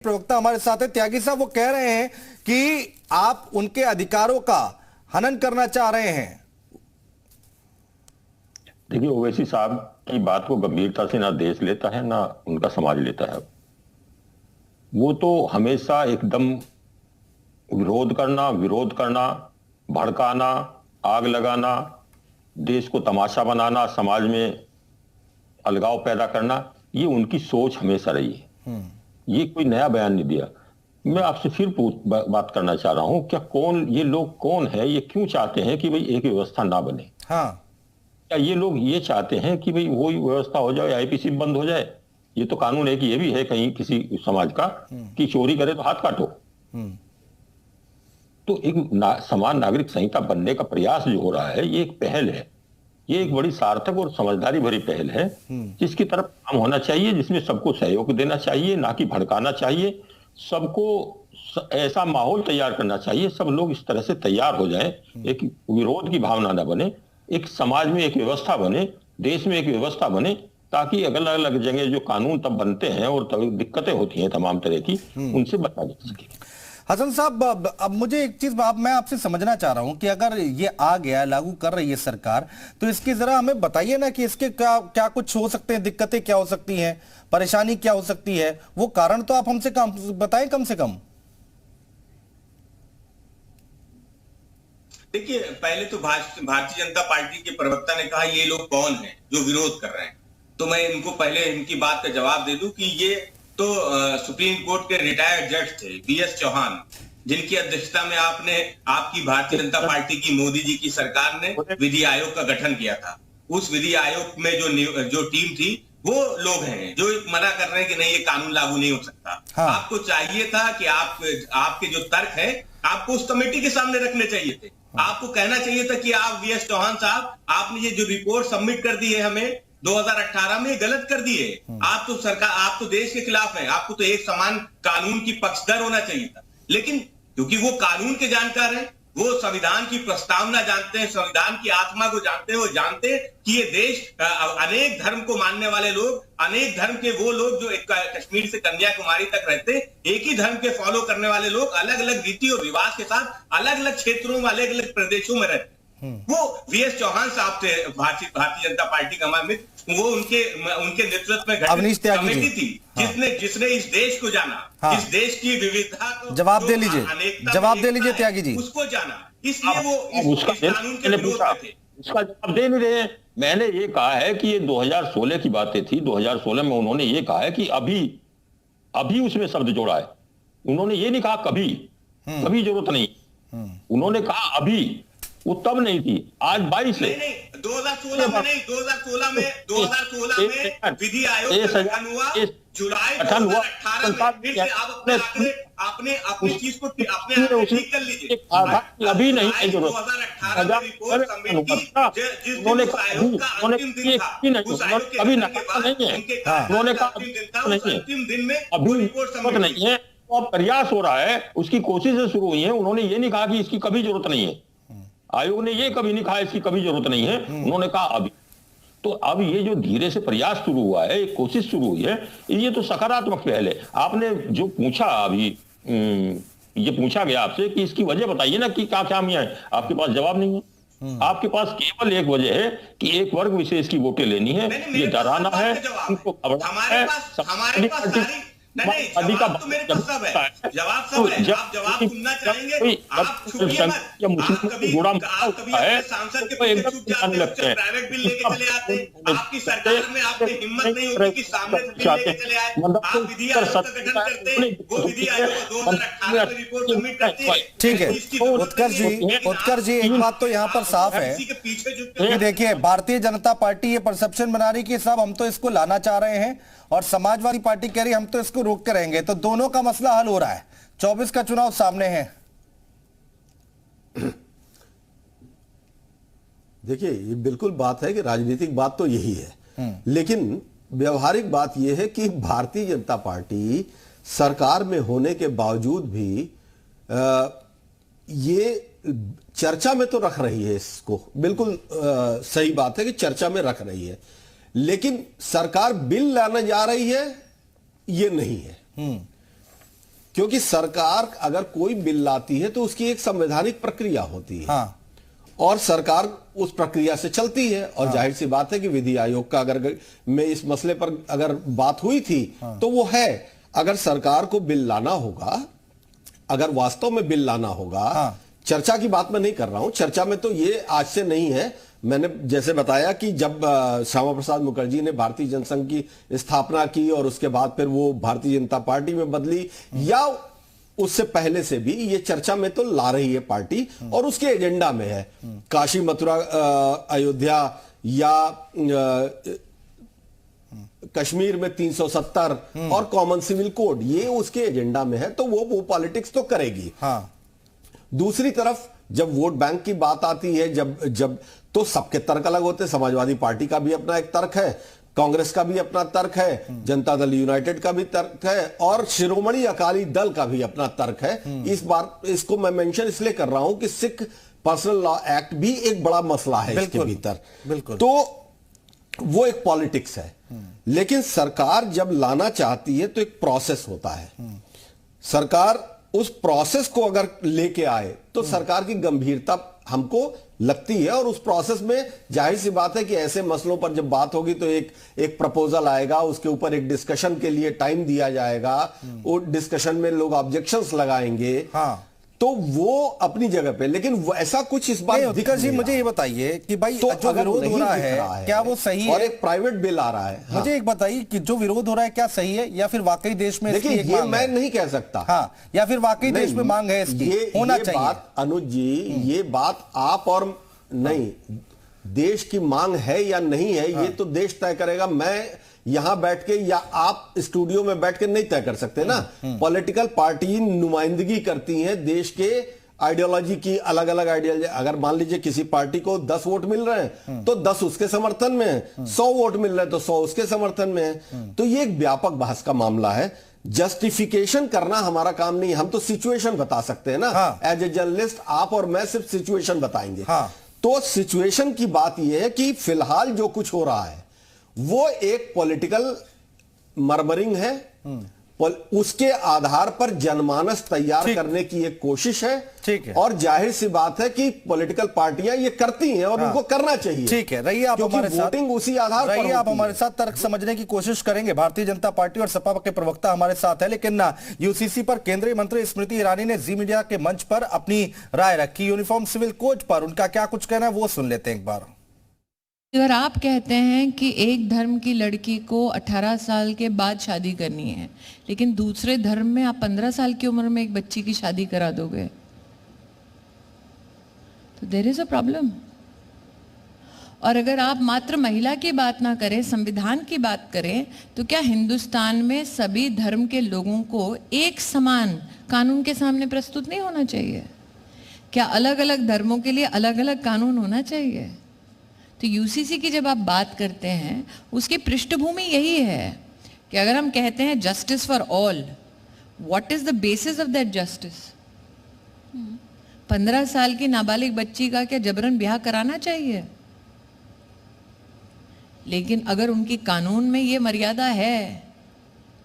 प्रवक्ता हमारे साथ है त्यागी साहब। वो कह रहे हैं कि आप उनके अधिकारों का हनन करना चाह रहे हैं। देखिए, ओवैसी साहब की बात को गंभीरता से ना देश लेता है ना उनका समाज लेता है। वो तो हमेशा एकदम विरोध करना, भड़काना, आग लगाना, देश को तमाशा बनाना, समाज में अलगाव पैदा करना, ये उनकी सोच हमेशा रही है। ये कोई नया बयान नहीं दिया। मैं आपसे फिर बात करना चाह रहा हूं, क्या ये लोग कौन है? ये क्यों चाहते हैं कि भाई एक व्यवस्था ना बने? हाँ, क्या ये लोग ये चाहते हैं कि भाई वही व्यवस्था हो जाए, आईपीसी बंद हो जाए? ये तो कानून है कि ये भी है कहीं किसी समाज का कि चोरी करे तो हाथ काटो। तो एक समान नागरिक संहिता बनने का प्रयास जो हो रहा है, ये एक पहल है। ये एक बड़ी सार्थक और समझदारी भरी पहल है जिसकी तरफ काम होना चाहिए, जिसमें सबको सहयोग देना चाहिए, ना कि भड़काना चाहिए। सबको ऐसा माहौल तैयार करना चाहिए, सब लोग इस तरह से तैयार हो जाएं, एक विरोध की भावना न बने, एक समाज में एक व्यवस्था बने, देश में एक व्यवस्था बने, ताकि अलग अलग जगह जो कानून तब बनते हैं और तब दिक्कतें होती हैं तमाम तरह की, उनसे बचा जा सके। हसन साहब, अब मुझे एक चीज मैं आपसे समझना चाह रहा हूं कि अगर ये आ गया, लागू कर रही है सरकार, तो इसकी जरा हमें बताइए ना कि इसके क्या कुछ हो सकते हैं, दिक्कतें क्या हो सकती हैं, परेशानी क्या हो सकती है, वो कारण तो आप हमसे बताएं कम से कम। देखिए, पहले तो भारतीय जनता पार्टी के प्रवक्ता ने कहा ये लोग कौन हैं जो विरोध कर रहे हैं। तो मैं इनको पहले इनकी बात का जवाब दे दूं कि ये तो सुप्रीम कोर्ट के रिटायर्ड जज थे, बीएस चौहान, जिनकी अध्यक्षता में आपकी भारतीय जनता पार्टी की मोदी जी की सरकार ने विधि आयोग का गठन किया था। उस विधि आयोग में जो टीम थी, वो लोग हैं जो मना कर रहे हैं कि नहीं, ये कानून लागू नहीं हो सकता। हाँ। आपको चाहिए था कि आपके जो तर्क है, आपको उस कमेटी के सामने रखने चाहिए थे। आपको कहना चाहिए था कि आप बीएस चौहान साहब, आपने ये जो रिपोर्ट सबमिट कर दी है हमें 2018 में, गलत कर दी है। आप तो देश के खिलाफ हैं। आपको तो एक समान कानून की पक्षधर होना चाहिए था। लेकिन क्योंकि वो कानून के जानकार हैं, वो संविधान की प्रस्तावना जानते हैं, संविधान की आत्मा को जानते हैं, वो जानते हैं कि ये देश अनेक धर्म को मानने वाले लोग, अनेक धर्म के वो लोग जो कश्मीर से कन्याकुमारी तक रहते, एक ही धर्म के फॉलो करने वाले लोग अलग अलग रीति और रिवाज के साथ अलग अलग क्षेत्रों में, अलग अलग प्रदेशों में रहते। वो वीएस चौहान साहब थे, भारतीय जनता पार्टी का मित्र। वो उनके नेतृत्व में गठित कमेटी थी जिसने इस देश को जाना। हाँ। इस देश की विविधता को जवाब दे लीजिए त्यागी जी, उसको जाना। इसलिए वो इस कानून के विरोध में थे। उसका जवाब दे नहीं रहे। मैंने ये कहा है कि ये 2016 की बातें थी। 2016 में उन्होंने ये कहा है कि अभी उसमें शब्द जोड़ा है। उन्होंने ये नहीं कहा कभी जरूरत नहीं। उन्होंने कहा अभी, वो तब नहीं थी, आज 22 नहीं 2016 में नहीं, 2016 में विधि आयोग का गठन हुआ, जुलाई 2018 में। फिर से आप अपनी चीज को अपने ठीक कर लीजिए। अभी नहीं है जरूरत। 2018 में रिपोर्ट सबमिट की, उन्होंने कभी दिन में अभी रिपोर्ट सबमिट नहीं है। अब प्रयास हो रहा है, उसकी कोशिशें शुरू हुई हैं। उन्होंने ये नहीं कहा कि इसकी कभी जरूरत नहीं है। आयोग ने ये कभी नहीं कहा इसकी कभी जरूरत नहीं है। उन्होंने कहा अभी। तो अब ये जो धीरे से प्रयास शुरू हुआ है, एक कोशिश शुरू हुई है, ये तो सकारात्मक पहल है। आपने जो पूछा अभी, ये पूछा गया आपसे कि इसकी वजह बताइए ना कि क्या खामियां है। आपके पास जवाब नहीं है। आपके पास केवल एक वजह है कि एक वर्ग विशेष की वोटें लेनी है। ये डराना है, उनको घबराना है। जवाब सुनना चाहेंगे। आप प्राइवेट बिल लेके चले आते, आपकी सरकार में आपकी हिम्मत नहीं होती कि सामने से बिल लेके चले आए। आप विधि आयोग का गठन करते, वो विधि आयोग 2018 में रिपोर्ट सबमिट करती है। ठीक है उत्कर जी, एक बात तो यहाँ पर साफ है कि देखिए, भारतीय जनता पार्टी ये परसेप्शन बना रही कि साहब हम तो इसको लाना चाह रहे हैं, और समाजवादी पार्टी कह रही हम तो इसको रोक कर रहेंगे। तो दोनों का मसला हल हो रहा है। 24 का चुनाव सामने है। देखिए, ये बिल्कुल बात है कि राजनीतिक बात तो यही है, लेकिन व्यवहारिक बात यह है कि भारतीय जनता पार्टी सरकार में होने के बावजूद भी ये चर्चा में तो रख रही है इसको। बिल्कुल सही बात है कि चर्चा में रख रही है, लेकिन सरकार बिल लाने जा रही है ये नहीं है। क्योंकि सरकार अगर कोई बिल लाती है तो उसकी एक संवैधानिक प्रक्रिया होती है। हाँ। और सरकार उस प्रक्रिया से चलती है। और जाहिर सी बात है कि विधि आयोग का अगर में इस मसले पर अगर बात हुई थी तो वो है, अगर सरकार को बिल लाना होगा, अगर वास्तव में बिल लाना होगा, चर्चा की बात मैं नहीं कर रहा हूं, चर्चा में तो ये आज से नहीं है। मैंने जैसे बताया कि जब श्यामा प्रसाद मुखर्जी ने भारतीय जनसंघ की स्थापना की और उसके बाद फिर वो भारतीय जनता पार्टी में बदली, या उससे पहले से भी ये चर्चा में तो ला रही है पार्टी और उसके एजेंडा में है। काशी मथुरा अयोध्या या कश्मीर में 370 और कॉमन सिविल कोड, ये उसके एजेंडा में है, तो वो पॉलिटिक्स तो करेगी। हाँ। दूसरी तरफ जब वोट बैंक की बात आती है, जब तो सबके तर्क अलग होते हैं। समाजवादी पार्टी का भी अपना एक तर्क है, कांग्रेस का भी अपना तर्क है, जनता दल यूनाइटेड का भी तर्क है और शिरोमणि अकाली दल का भी अपना तर्क है। इस बार इसको मैं मेंशन इसलिए कर रहा हूं कि सिख पर्सनल लॉ एक्ट भी एक बड़ा मसला है इसके भीतर। बिल्कुल। तो वो एक पॉलिटिक्स है। लेकिन सरकार जब लाना चाहती है तो एक प्रोसेस होता है। सरकार उस प्रोसेस को अगर लेके आए तो सरकार की गंभीरता हमको लगती है। और उस प्रोसेस में जाहिर सी बात है कि ऐसे मसलों पर जब बात होगी तो एक प्रपोजल आएगा, उसके ऊपर एक डिस्कशन के लिए टाइम दिया जाएगा, वो डिस्कशन में लोग ऑब्जेक्शंस लगाएंगे। हाँ। तो वो अपनी जगह पे, लेकिन ऐसा कुछ इस बार दिख जी, मुझे ये बताइए कि भाई तो जो विरोध हो रहा है क्या वो सही है? और एक प्राइवेट बिल आ रहा है। हाँ। मुझे एक बताइए कि जो विरोध हो रहा है क्या सही है या फिर वाकई देश में देखिए, ये मैं नहीं कह सकता। हाँ, या फिर वाकई देश में मांग है इसकी, होना चाहिए। बात अनुज जी, ये बात आप और नहीं, देश की मांग है या नहीं है, ये तो देश तय करेगा। मैं यहां बैठ के या आप स्टूडियो में बैठ के नहीं तय कर सकते ना। पॉलिटिकल पार्टी नुमाइंदगी करती हैं देश के आइडियोलॉजी की, अलग अलग आइडियोलॉजी। अगर मान लीजिए किसी पार्टी को 10 वोट मिल रहे हैं तो 10 उसके समर्थन में है, 100 वोट मिल रहे हैं तो 100 उसके समर्थन में है। तो ये एक व्यापक बहस का मामला है। जस्टिफिकेशन करना हमारा काम नहीं, हम तो सिचुएशन बता सकते हैं ना। एज ए जर्नलिस्ट आप और मैं सिर्फ सिचुएशन बताएंगे। तो सिचुएशन की बात यह है कि फिलहाल जो कुछ हो रहा है वो एक पॉलिटिकल मर्मरिंग है। उसके आधार पर जनमानस तैयार करने की एक कोशिश है। ठीक है। और जाहिर सी बात है कि पॉलिटिकल पार्टियां ये करती हैं और उनको करना चाहिए। ठीक है, रहिए आप हमारे साथ, वोटिंग उसी आधार पर रहिए आप हमारे साथ तर्क समझने की कोशिश करेंगे। भारतीय जनता पार्टी और सपा के प्रवक्ता हमारे साथ है, लेकिन यूसीसी पर केंद्रीय मंत्री स्मृति ईरानी ने जी मीडिया के मंच पर अपनी राय रखी। यूनिफॉर्म सिविल कोड पर उनका क्या कुछ कहना है वो सुन लेते हैं एक बार। अगर आप कहते हैं कि एक धर्म की लड़की को 18 साल के बाद शादी करनी है, लेकिन दूसरे धर्म में आप 15 साल की उम्र में एक बच्ची की शादी करा दोगे, तो देयर इज अ प्रॉब्लम। और अगर आप मात्र महिला की बात ना करें, संविधान की बात करें, तो क्या हिंदुस्तान में सभी धर्म के लोगों को एक समान कानून के सामने प्रस्तुत नहीं होना चाहिए? क्या अलग अलग धर्मों के लिए अलग अलग कानून होना चाहिए? तो यूसीसी की जब आप बात करते हैं उसकी पृष्ठभूमि यही है कि अगर हम कहते हैं justice for all, what is the basis of that justice? 15 साल की नाबालिग बच्ची का क्या जबरन ब्याह कराना चाहिए? लेकिन अगर उनकी कानून में ये मर्यादा है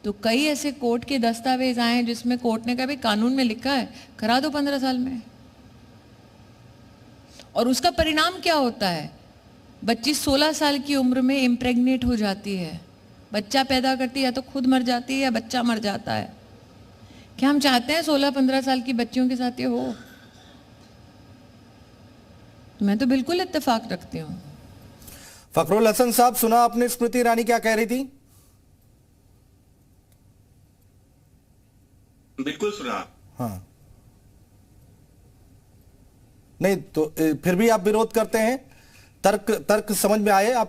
तो कई ऐसे कोर्ट के दस्तावेज आए हैं जिसमें कोर्ट ने कहा भाई कानून में लिखा है करा दो 15 साल में। और उसका परिणाम क्या होता है? बच्ची 16 साल की उम्र में इम्प्रेग्नेट हो जाती है, बच्चा पैदा करती है, या तो खुद मर जाती है या बच्चा मर जाता है। क्या हम चाहते हैं 16-15 साल की बच्चियों के साथ ये हो? तो मैं तो बिल्कुल इत्तेफाक रखती हूँ। फखरुल हसन साहब, सुना आपने स्मृति ईरानी क्या कह रही थी? बिल्कुल सुना। हाँ, नहीं तो फिर भी आप विरोध करते हैं? तर्क समझ में आए आपको?